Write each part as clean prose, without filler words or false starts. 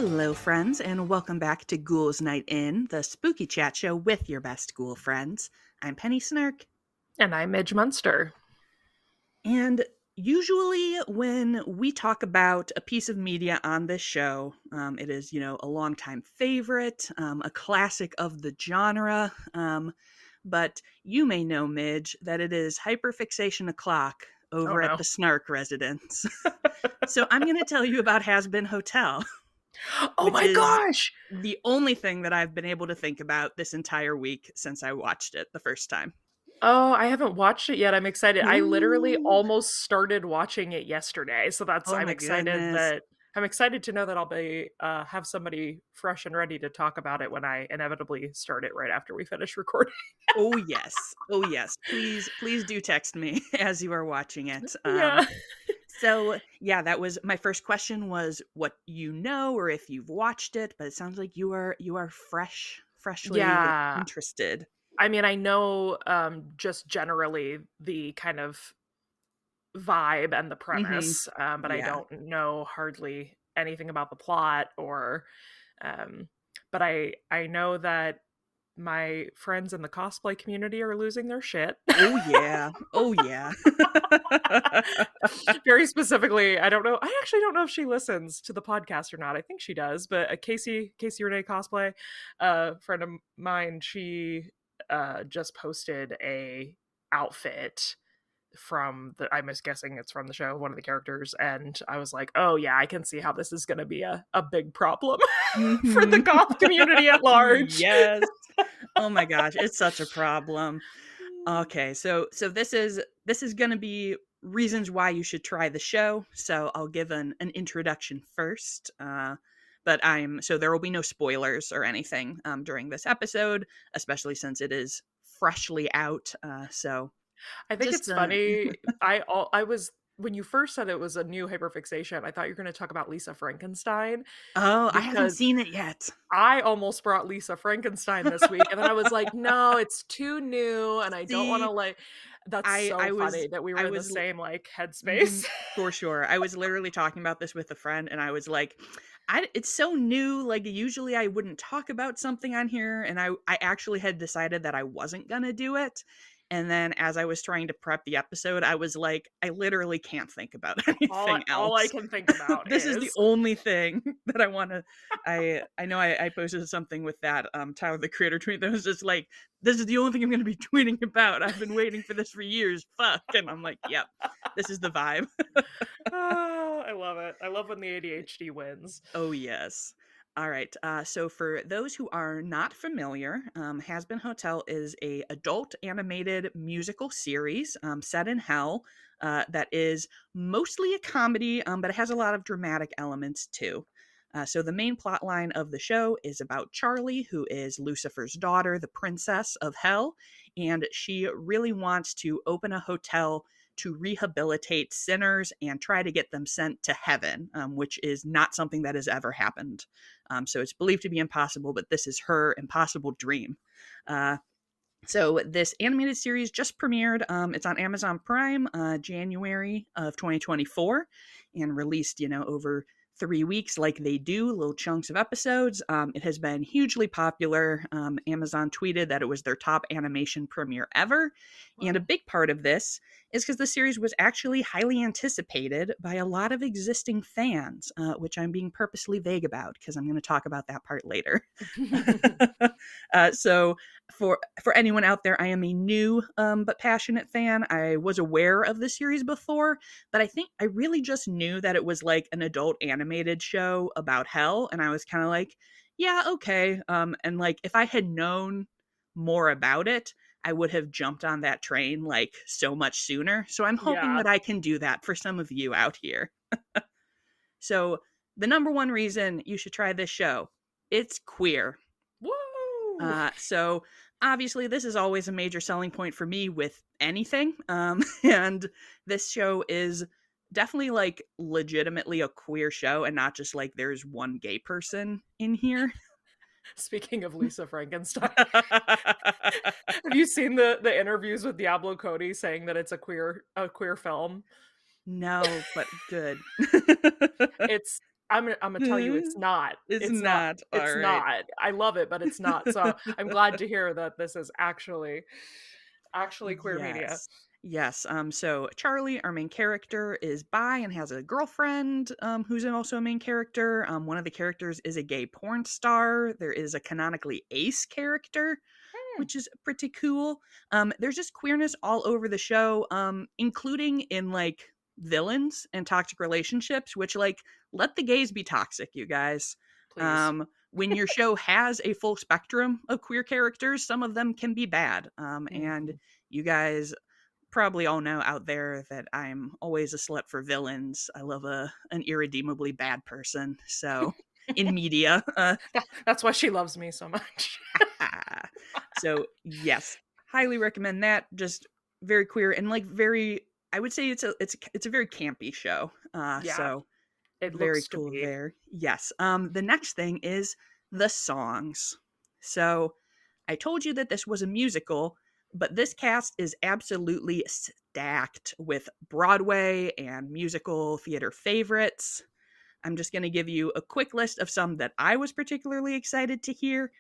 Hello, friends, and welcome back to Ghouls Night In, the spooky chat show with your best ghoul friends. I'm Penny Snark, And I'm Midge Munster. and usually when we talk about a piece of media on this show, it is, a longtime favorite, a classic of the genre, but you may know, Midge, that it is hyperfixation o'clock Oh over at no. the Snark residence. So I'm going to tell you about Hazbin Hotel, Oh which my is gosh! the only thing that I've been able to think about this entire week since I watched it the first time. Oh, I haven't watched it yet. I'm excited. I literally Ooh. almost started watching it yesterday. So that's Oh I'm my excited goodness. that I'm excited to know that I'll be have somebody fresh and ready to talk about it when I inevitably start it right after we finish recording. Oh yes. Oh yes. Please do text me as you are watching it. Yeah. So yeah, that was my first question was what you know or if you've watched it, but it sounds like you are freshly Yeah. interested. I mean, I know just generally the kind of vibe and the Mhm. premise, but I Yeah. don't know hardly anything about the plot or um but I know that my friends in the cosplay community are losing their shit. Oh yeah. Oh yeah. Very specifically, I don't know. I actually don't know if she listens to the podcast or not. I think she does, but Casey Renee cosplay, friend of mine, she just posted a outfit from the I'm just guessing it's from the show, one of the characters, and I was like, "Oh yeah, I can see how this is gonna be a big problem for the Mhm. goth community at large." Yes. Oh my gosh, it's such a problem. Okay, so this is gonna be reasons why you should try the show. So I'll give an introduction first. But there will be no spoilers or anything during this episode, especially since it is freshly out. So I think just it's funny. I was when you first said it was a new hyperfixation, I thought you were gonna talk about Lisa Frankenstein oh, I haven't because seen it yet. I almost brought Lisa Frankenstein this week, and then I was like, "No, it's too new, and I don't wanna, See, like." That's I so I was funny that we were I in the was same, like, Mhm. headspace. For sure. I was literally talking about this with a friend, and I was like, it's so new. Like, usually I wouldn't talk about something on here, and I actually had decided that I wasn't gonna do it. And then as I was trying to prep the episode, I was like, I literally can't think about anything All I else. can think about This is the is only thing that I want to. I know I posted something with that Tyler the Creator tweet that was just like, this is the only thing I'm going to be tweeting about. I've been waiting for this for years. Fuck, and I'm like, yep, this is the vibe. Oh, I love it. I love when the ADHD wins. Oh, yes. All right. So for those who are not familiar, Hazbin Hotel is a adult animated musical series set in hell that is mostly a comedy, but it has a lot of dramatic elements too. So the main plot line of the show is about Charlie, who is Lucifer's daughter, the princess of hell, and she really wants to open a hotel to rehabilitate sinners and try to get them sent to heaven, which is not something that has ever happened. So it's believed to be impossible, but this is her impossible dream. Uh, so this animated series just premiered. It's on Amazon Prime, January of 2024, and released, over 3 weeks, like they do, little chunks of episodes. It has been hugely popular. Amazon tweeted that it was their top animation premiere ever, and a Wow. big part of this is because the series was actually highly anticipated by a lot of existing fans, which I'm being purposely vague about because I'm going to talk about that part later. So for anyone out there, I am a new but passionate fan. I was aware of the series before, but I think I really just knew that it was like an adult animated show about hell, and I was kind of like, yeah, okay. And like if I had known more about it, I would have jumped on that train like so much sooner. So I'm hoping Yeah. that I can do that for some of you out here. So the number one reason you should try this show, it's queer. Woo! So obviously, this is always a major selling point for me with anything. And this show is definitely like legitimately a queer show and not just like there's one gay person in here. Speaking of Lisa Frankenstein, have you seen the interviews with Diablo Cody saying that it's a queer film? No, but good. It's I'm gonna tell you it's not. It's It's not. not. All It's right. not. I love it, but it's not. So I'm glad to hear that this is actually queer media. Yes. Yes. So Charlie, our main character, is bi and has a girlfriend, who's also a main character. One of the characters is a gay porn star. There is a canonically ace character, Hmm. which is pretty cool. There's just queerness all over the show, including in like villains and toxic relationships, which like let the gays be toxic, you guys. Please. When your show has a full spectrum of queer characters, some of them can be bad. And Mhm. you guys probably all know out there that I'm always a slut for villains. I love an irredeemably bad person. So in media, That's why she loves me so much. so yes, highly recommend that. Just very queer and like very. I would say it's a very campy show. Yeah, So it very looks to cool be. there. Yes. The next thing is the songs. So I told you that this was a musical, but this cast is absolutely stacked with Broadway and musical theater favorites. I'm just going to give you a quick list of some that I was particularly excited to hear.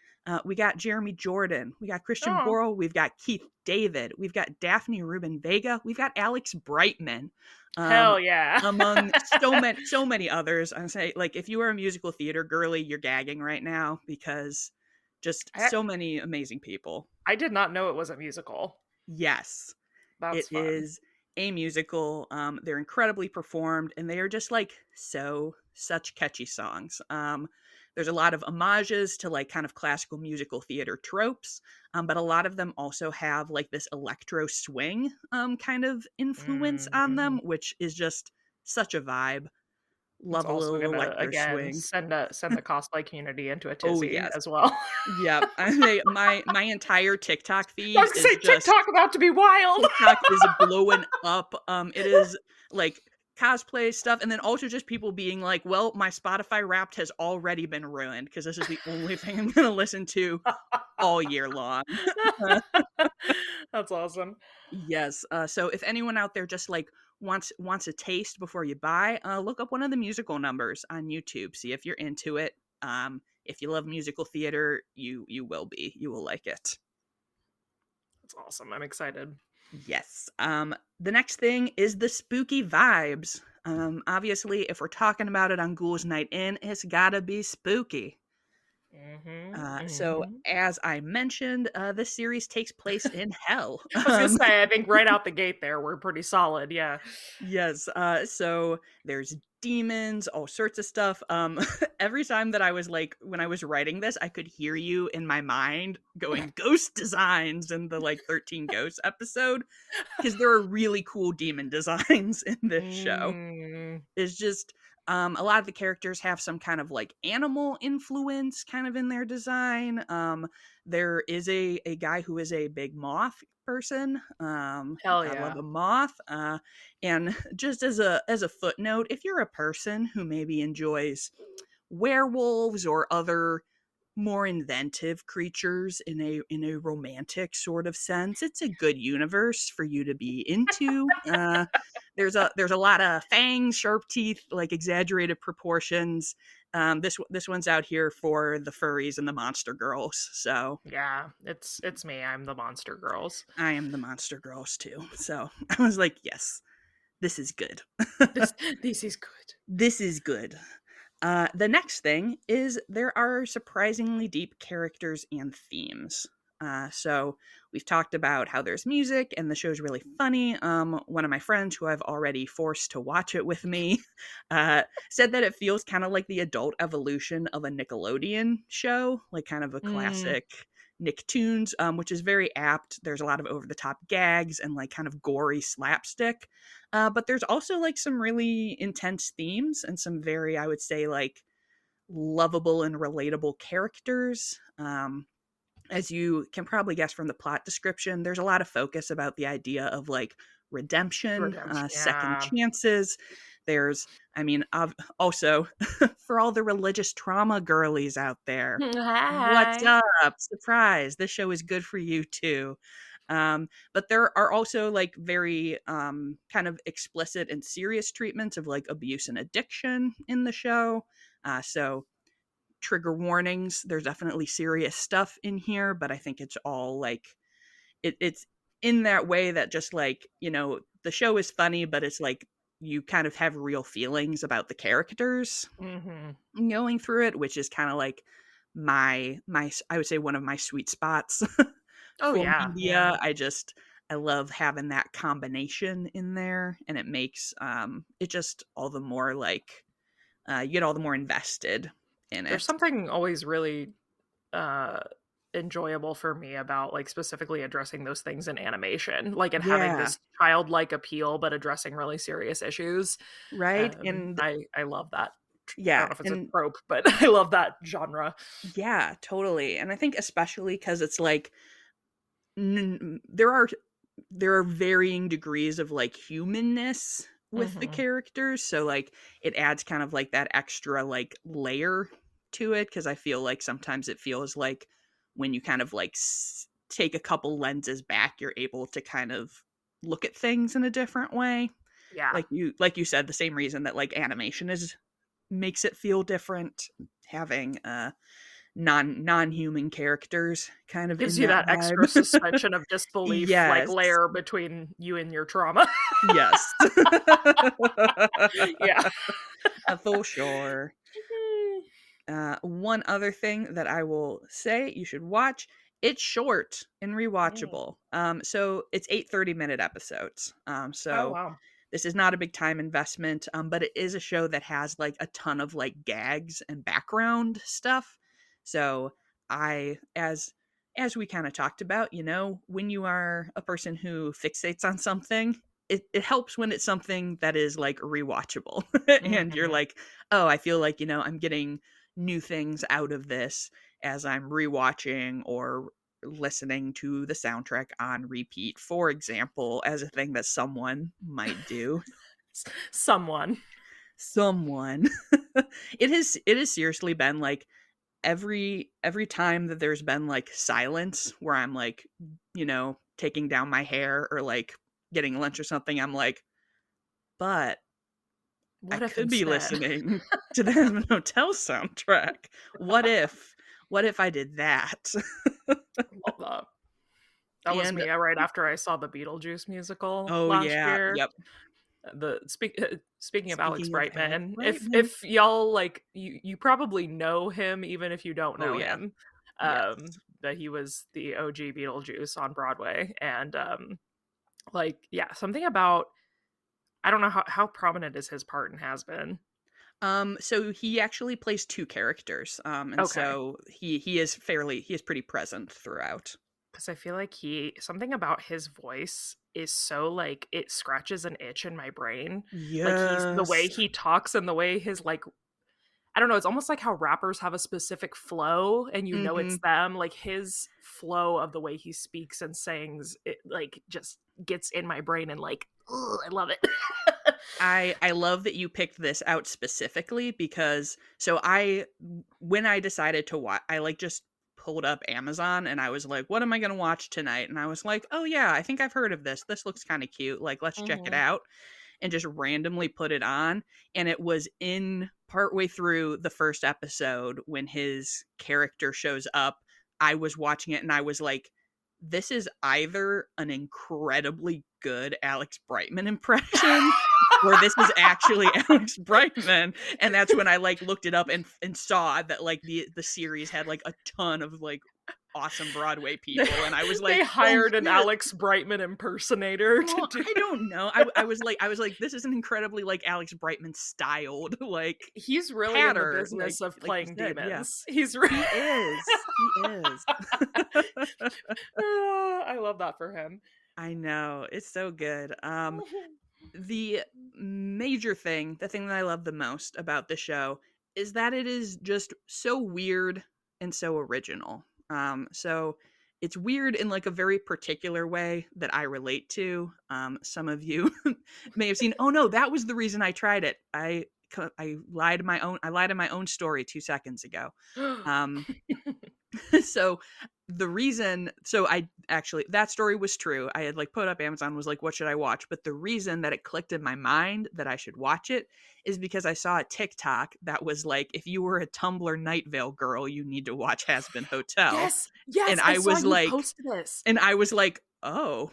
We got Jeremy Jordan, we got Christian Oh, Borle, we've got Keith David, we've got Daphne Rubin Vega, we've got Alex Brightman, um, hell yeah. among so many others. I'm saying, like, if you are a musical theater girly, you're gagging right now because just I so many amazing people. I did not know it was a musical. Yes, it That's fun. is a musical. They're incredibly performed, and they are just like such catchy songs. There's a lot of homages to like kind of classical musical theater tropes, but a lot of them also have like this electro swing kind of influence on them, Mhm. which is just such a vibe. It's Love a also little gonna, electro again, swing. send the cosplay community into a Oh tizzy yes, as well. yep. I say my entire TikTok I feed was gonna is say just TikTok about to be wild. TikTok is blowing up. It is like cosplay stuff, and then also just people being like, "Well, my Spotify Wrapped has already been ruined because this is the only thing I'm gonna listen to all year long." That's awesome. Yes. So if anyone out there just like wants a taste before you buy, look up one of the musical numbers on YouTube. See if you're into it. If you love musical theater, you will be. You will like it. That's awesome. I'm excited. Yes. The next thing is the spooky vibes. Obviously, if we're talking about it on Ghouls Night In, it's gotta be spooky. Mhm, So, mhm. as I mentioned, this series takes place in hell. I was gonna say, I think right out the gate there, we're pretty solid, yeah. Yes. So there's demons, all sorts of stuff. Every time that I was like, when I was writing this, I could hear you in my mind going ghost designs in the like 13 Ghosts episode because there are really cool demon designs in this show. Mm, It's just a lot of the characters have some kind of like animal influence kind of in their design. There is a guy who is a big moth person. hell I love yeah. a moth. And just as a footnote, if you're a person who maybe enjoys werewolves or other more inventive creatures in a romantic sort of sense, it's a good universe for you to be into. There's a lot of fangs, sharp teeth, like exaggerated proportions. This one's out here for the furries and the monster girls. So Yeah, it's me, I'm the monster girls. I am the monster girls too. So I was like, yes, this is good. This this is good. This is good. The next thing is there are surprisingly deep characters and themes. So we've talked about how there's music and the show's really funny. One of my friends, who I've already forced to watch it with me, said that it feels kind of like the adult evolution of a Nickelodeon show, like kind of a Mm, classic Nicktoons, which is very apt. There's a lot of over the top gags and like kind of gory slapstick. But there's also like some really intense themes and some very, I would say, like lovable and relatable characters. As you can probably guess from the plot description, there's a lot of focus about the idea of like redemption, redemption, second yeah. chances. There's, I mean, also for all the religious trauma girlies out there, what's Hi. up? Surprise! This show is good for you too. But there are also like very kind of explicit and serious treatments of like abuse and addiction in the show. So trigger warnings. There's definitely serious stuff in here, but I think it's all like it's in that way that just like, the show is funny, but it's like you kind of have real feelings about the characters Hmm. going through it, which is kind of like my I would say one of my sweet spots Oh for yeah, yeah. media. I love having that combination in there, and it makes it just all the more like you get all the more invested in There's it. something always really uh enjoyable for me about like specifically addressing those things in animation, like and having Yeah, this childlike appeal but addressing really serious issues. right? And I love that. I don't yeah, know if it's a and trope, but I love that genre. yeah, totally. And I think especially cuz it's like there are varying degrees of like humanness with the Hmm. characters, so like it adds kind of like that extra like layer to it, because I feel like sometimes it feels like when you kind of like take a couple lenses back, you're able to kind of look at things in a different way. Yeah. Like you said, the same reason that like animation is makes it feel different, having non-human characters kind of Gives in you that that extra vibe. suspension of disbelief, like, Yes. layer between you and your trauma. Yes. Yeah. For sure. One other thing that I will say you should watch, it's short and Mm. rewatchable. So it's 8 30-minute episodes. Oh, So wow. this is not a big time investment, but it is a show that has like a ton of like gags and background stuff. So as we kind of talked about, when you are a person who fixates on something, it helps when it's something that is like rewatchable and you're Mhm. like, oh, I feel like, I'm getting new things out of this as I'm rewatching or listening to the soundtrack on repeat, for example, as a thing that someone might do. Someone. Someone. It has seriously been like every time that there's been like silence where I'm like, taking down my hair or like getting lunch or something, I'm like, but I What if could be instead? listening to the Hazbin Hotel soundtrack. What if? What if I did that? Love that. That was And me, right after I saw the Beetlejuice musical oh last yeah, year. yep. Speaking of Alex Speaking of Alex Brightman, Brightman. if y'all like you probably know him even if you don't Oh know yeah. him. Yes. That he was the OG Beetlejuice on Broadway, and like yeah, something about I don't know how prominent is his part and has been. So he actually plays two characters. And Okay. so he is pretty present throughout. Because I feel like he something about his voice is so like it scratches an itch in my brain. Like he's the way Yes. he talks and the way his like I don't know, it's almost like how rappers have a specific flow and you know it's Mhm. them. Like his flow of the way he speaks and sings, it like just gets in my brain and like, ugh, I love it. I love that you picked this out specifically, because so when I decided to watch, I like just pulled up Amazon and I was like, what am I going to watch tonight? And I was like, oh yeah, I think I've heard of this. This looks kind of cute. Like, let's check it Hmm. out. And just randomly put it on. And it was in partway through the first episode when his character shows up. I was watching it and I was like, this is either an incredibly good Alex Brightman impression or this is actually Alex Brightman. And that's when I like looked it up and saw that like the series had like a ton of like awesome Broadway They, people. And I was they like, oh hired an shit. Alex Brightman impersonator to Well, do I don't know. I was like, this is an incredibly like Alex Brightman styled like he's really in the patter, like business of like you playing said, yeah. demons. He's He is. He is. I love that for him. I know. It's so good. The major thing, the thing that I love the most about the show is that it is just so weird and so original. So it's weird in like a very particular way that I relate to. Some of you may have seen. Oh no, that was the reason I tried it. I lied to my own. I lied in my own story 2 seconds ago. Um, so the reason, so I actually, that story was true. I had like put up Amazon, was like, what should I watch? But the reason that it clicked in my mind that I should watch it is because I saw a TikTok that was like, if you were a Tumblr Night Vale girl, you need to watch Hazbin Hotel. Yes, And yes, I I saw was you like, post this. oh,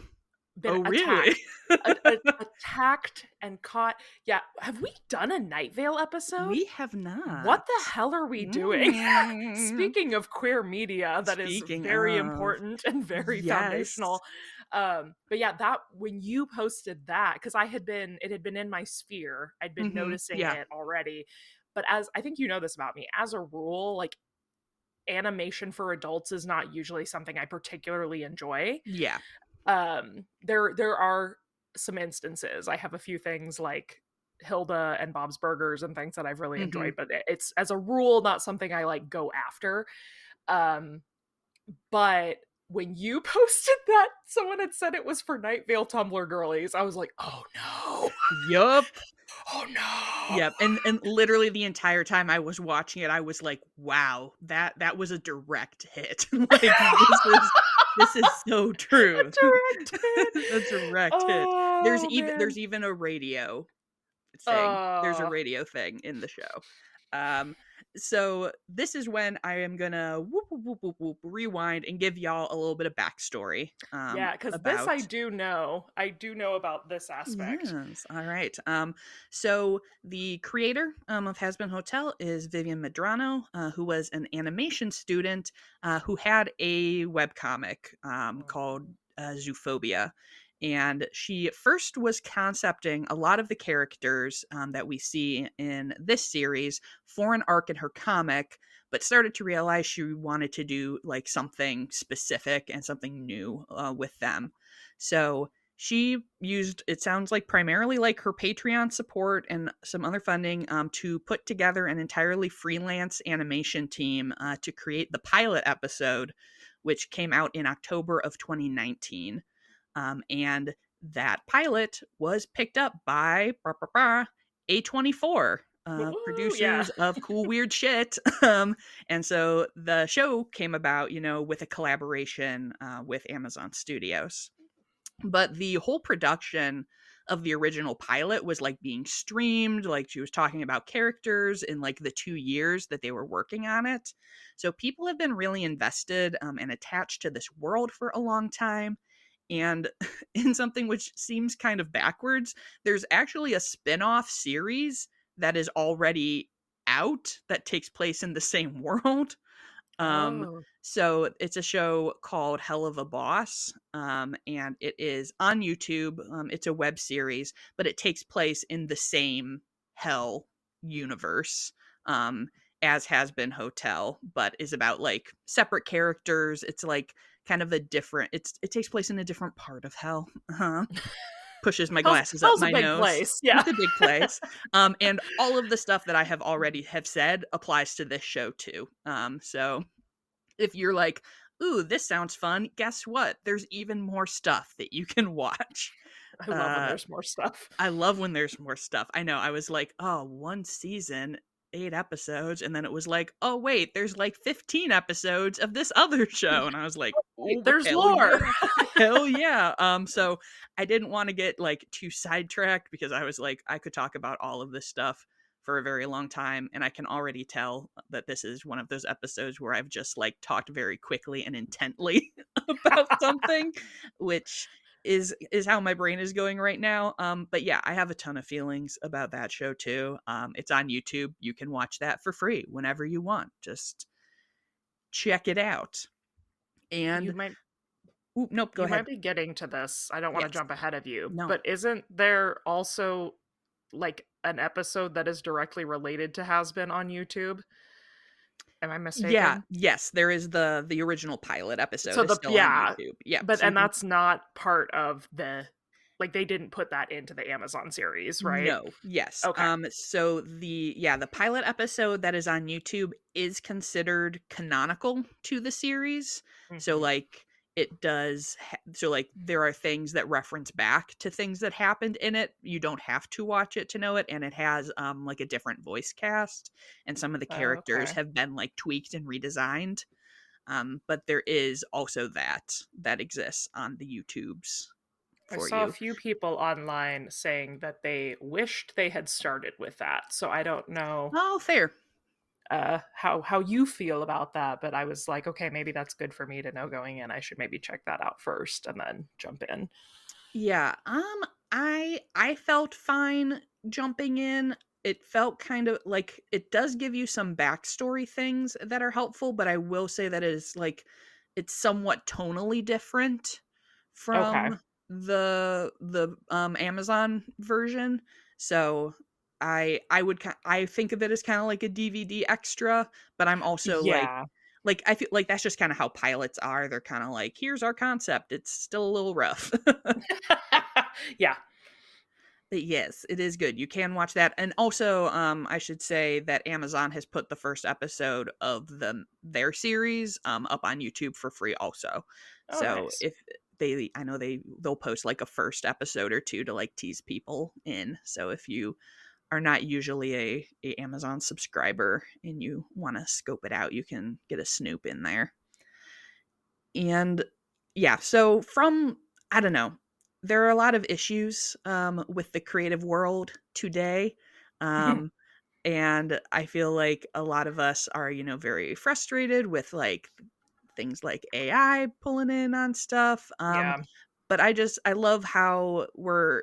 Been oh, really? attacked. Attacked and caught. Yeah, have we done a Night Vale episode? We have not. What the hell are we doing? Mm. Speaking of queer media, that is Speaking very of, important and very yes. foundational. But yeah, that when you posted that, because it had been in my sphere, I'd been noticing Yeah. it already. But as I think you know this about me, as a rule, like animation for adults is not usually something I particularly enjoy. Yeah. There are some instances. I have a few things like Hilda and Bob's Burgers and things that I've really Hmm. enjoyed, but it's as a rule not something I like go after. Um, but when you posted that someone had said it was for Night Vale Tumblr girlies, I was like, oh no. Yup. Oh no. Yep. And literally the entire time I was watching it, I was like, wow, that was a direct hit. Like this is so A true. direct hit. A direct hit. Oh There's man. even a radio thing. There's a Uh radio thing in the show. Um, so this is when I am gonna rewind and give y'all a little bit of backstory yeah, because this about. I do know. I do know about this aspect. Yes. All right. So the creator of Hazbin Hotel is Vivian Medrano, who was an animation student who had a webcomic called Zoophobia. And she first was concepting a lot of the characters that we see in this series for an arc in her comic, but started to realize she wanted to do like something specific and something new with them. So she used, it sounds like, primarily like her Patreon support and some other funding to put together an entirely freelance animation team to create the pilot episode, which came out in October of 2019. And that pilot was picked up by A24, Woo, yeah. producers of Cool Weird Shit. And so the show came about, with a collaboration with Amazon Studios. But the whole production of the original pilot was like being streamed, like she was talking about characters in like the 2 years that they were working on it. So people have been really invested and attached to this world for a long time. And in something which seems kind of backwards, there's actually a spin-off series that is already out that takes place in the same world. um Oh. so it's a show called Hell of a Boss, and it is on YouTube. It's a web series, but it takes place in the same Hell universe as Has Been Hotel, but is about like separate characters. It's like kind of a different. It takes place in a different part of Hell. Pushes my glasses up Hell's a my big nose. place. Yeah. It's a big place. And all of the stuff that I have already have said applies to this show too. So if you're like, ooh, this sounds fun, guess what? There's even more stuff that you can watch. I love when Uh, there's more stuff. I love when there's more stuff. I know. I was like, oh, one season, 8 episodes. And then it was like, oh, wait, there's like 15 episodes of this other show. And I was like, Wait, oh, there's hell lore. yeah. Hell yeah. So I didn't want to get like too sidetracked because I was like, I could talk about all of this stuff for a very long time. And I can already tell that this is one of those episodes where I've just like talked very quickly and intently about something, which is how my brain is going right now. But yeah, I have a ton of feelings about that show too. It's on YouTube. You can watch that for free whenever you want. Just check it out. You And might nope, go you ahead. might be getting to this. I don't want to Yes. jump ahead of you, No. but isn't there also like an episode that is directly related to Has Been on YouTube? Am I Yeah, mistaken? yes, there is the original pilot So episode is the still on yeah, YouTube. Yep. but So you and can. that's not part of the like they didn't put that into the Amazon series, right? No, yes. Okay. So the pilot episode that is on YouTube is considered canonical to the series. So Mhm. like it does so like there are things that reference back to things that happened in it. You don't have to watch it to know it, and it has like a different voice cast, and some of the characters Okay. have been like tweaked and redesigned. But there is also that exists on the YouTubes I for saw a you. few people online saying that they wished they had started with that. So I don't know Oh, fair. how you feel about that, but I was like, okay, maybe that's good for me to know going in. I should maybe check that out first and then jump in. Yeah, I felt fine jumping in. It felt kind of like it does give you some backstory things that are helpful, but I will say that it is like it's somewhat tonally different Okay. from the Amazon version. So I think of it as kind of like a DVD extra, but I'm also Yeah. like I feel like that's just kind of how pilots are. They're kind of like, here's our concept. It's still a little rough. Yeah. But yes, it is good. You can watch that. And also, I should say that Amazon has put the first episode of their series up on YouTube for free also. Oh, So nice. if I know they'll post like a first episode or two to like tease people in. So if you are not usually a Amazon subscriber and you want to scope it out, you can get a snoop in there. And yeah, so from I don't know, there are a lot of issues with the creative world today. Um, and I feel like a lot of us are, very frustrated with like things like AI pulling in on stuff. Yeah. But I love how we're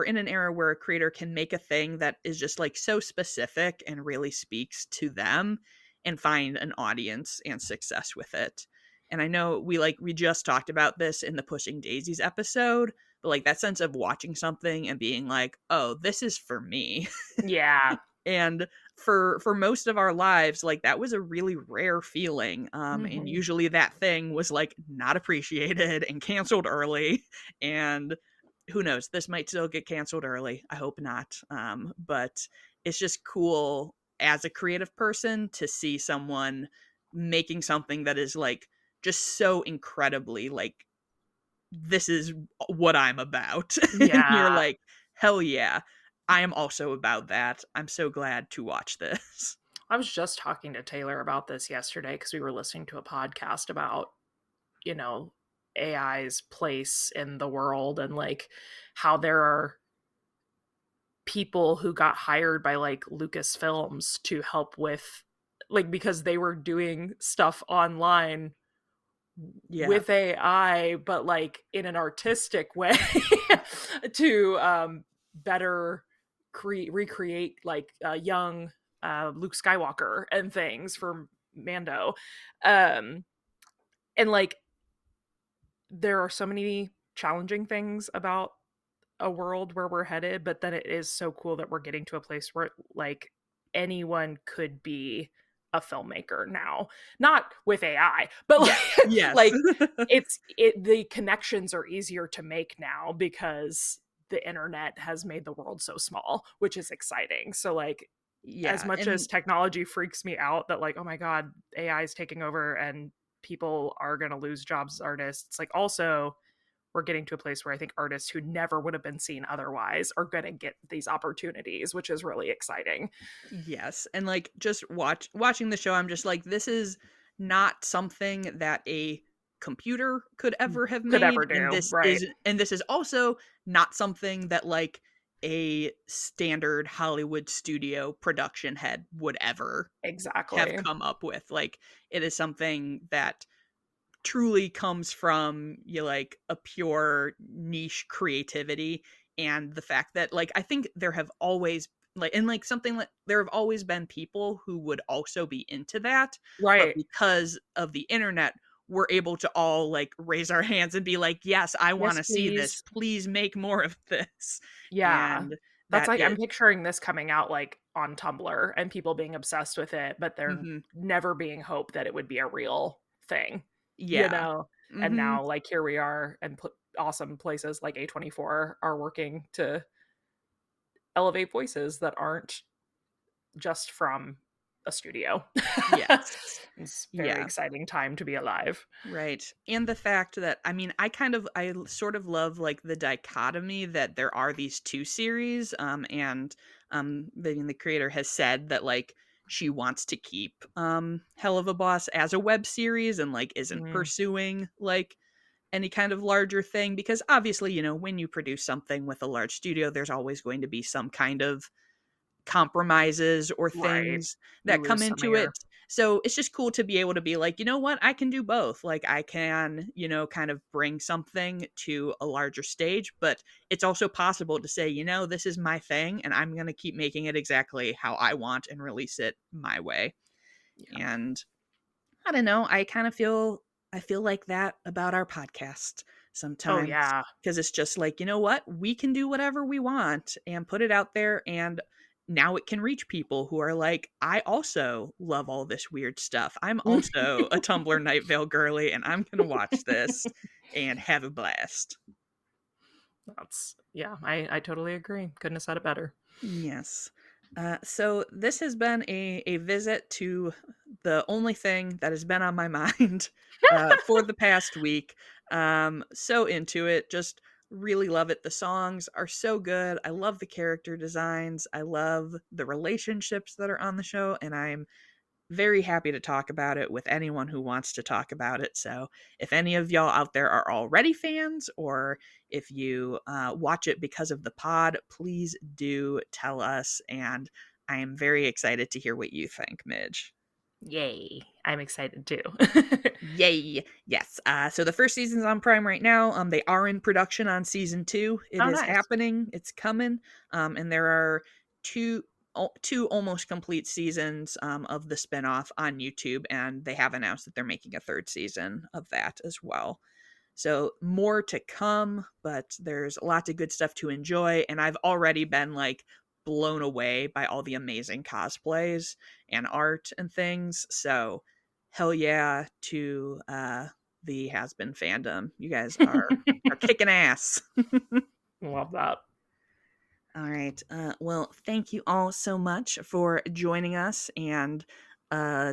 in an era where a creator can make a thing that is just like so specific and really speaks to them and find an audience and success with it. And I know we just talked about this in the Pushing Daisies episode, but like that sense of watching something and being like, "Oh, this is for me." Yeah. And for most of our lives, like that was a really rare feeling, and Hmm. usually that thing was like not appreciated and canceled early. And who knows, this might still get canceled early, I hope not. But it's just cool as a creative person to see someone making something that is like just so incredibly like, this is what I'm about. And you're Yeah. like, hell yeah, I am also about that. I'm so glad to watch this. I was just talking to Taylor about this yesterday because we were listening to a podcast about, you know, AI's place in the world and like how there are people who got hired by like Lucasfilms to help with like because they were doing stuff online Yeah. with AI, but like in an artistic way to better recreate like young Luke Skywalker and things for Mando. Um, and like there are so many challenging things about a world where we're headed, but then it is so cool that we're getting to a place where like anyone could be a filmmaker now. Not with AI, but Yes. like Yes. like the connections are easier to make now because the internet has made the world so small, which is exciting. So like as Yeah. much as And technology freaks me out that like oh my god, AI is taking over and people are going to lose jobs as artists, like also we're getting to a place where I think artists who never would have been seen otherwise are going to get these opportunities, which is really exciting. yes. And like just watching the show, I'm just like, this is not something that a computer could ever have Could ever made. And do, right? this is also not something that like a standard Hollywood studio production head would ever have Exactly. come up with. Like it is something that truly comes from like a pure niche creativity. And the fact that like I think there have always like and like something like there have always been people who would also be into that, but Right. because of the internet we're able to all like raise our hands and be like, yes, I want Yes, to see this, please. please make more of this. Yeah. And That's that like I'm is picturing this coming out like on Tumblr and people being obsessed with it, but there mhm, never being hope that it would be a real thing, you yeah, know? And mhm, now like here we are and awesome places like A24 are working to elevate voices that aren't just from a studio. yes, It's a very yeah. exciting time to be alive. Right. And the fact that I sort of love like the dichotomy that there are these two series, and the creator has said that like she wants to keep Hell of a Boss as a web series and like isn't Mm, pursuing like any kind of larger thing, because obviously, when you produce something with a large studio, there's always going to be some kind of compromises or right. things You that come lose some of into it. your So it's just cool to be able to be like, you know what, I can do both. Like I can, kind of bring something to a larger stage, but it's also possible to say, this is my thing and I'm going to keep making it exactly how I want and release it my way. yeah. And I don't know, I feel like that about our podcast Oh, sometimes, yeah. because it's just like, you know what? We can do whatever we want and put it out there, and now it can reach people who are like, I also love all this weird stuff. I'm also a Tumblr Night Vale girly and I'm going to watch this and have a blast. That's yeah, I totally agree. Couldn't have said it better. Yes. So this has been a visit to the only thing that has been on my mind for the past week. So into it, just really love it. The songs are so good. I love the character designs. I love the relationships that are on the show, and I'm very happy to talk about it with anyone who wants to talk about it. So, if any of y'all out there are already fans, or if you watch it because of the pod, please do tell us. And I am very excited to hear what you think, Midge. Yay. I'm excited too. Yay! Yes. So the first season's on Prime right now. They are in production on season 2. It Oh, is nice. happening. It's coming. And there are two two almost complete seasons of the spinoff on YouTube, and they have announced that they're making a third season of that as well. So more to come, but there's lots of good stuff to enjoy. And I've already been like blown away by all the amazing cosplays and art and things. So hell yeah to the Has-Been fandom. You guys are kicking ass. Love that. All right. Well, thank you all so much for joining us and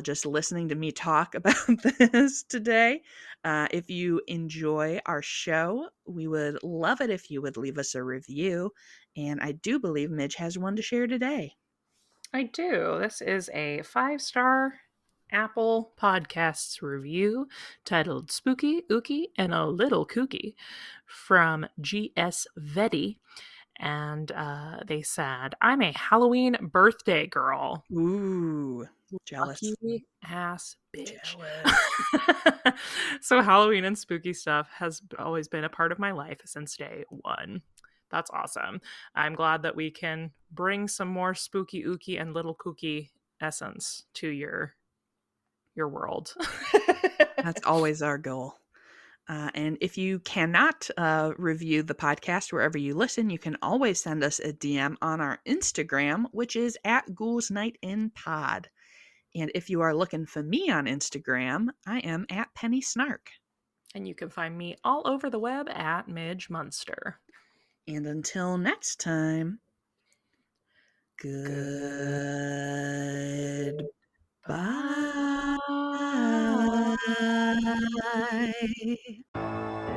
just listening to me talk about this today. If you enjoy our show, we would love it if you would leave us a review. And I do believe Midge has one to share today. I do. This is a 5-star Apple Podcasts review titled Spooky, Ooky, and a Little Kooky from GS Vetty. And they said, I'm a Halloween birthday girl. Ooh, jealous. Lucky ass bitch. Jealous. So, Halloween and spooky stuff has always been a part of my life since day one. That's awesome. I'm glad that we can bring some more spooky ooky and little kooky essence to your world. That's always our goal. And if you cannot review the podcast wherever you listen, you can always send us a DM on our Instagram, which is at Ghouls Night in Pod. And if you are looking for me on Instagram, I am at Penny Snark. And you can find me all over the web at Midge Munster. And until next time, Goodbye. goodbye.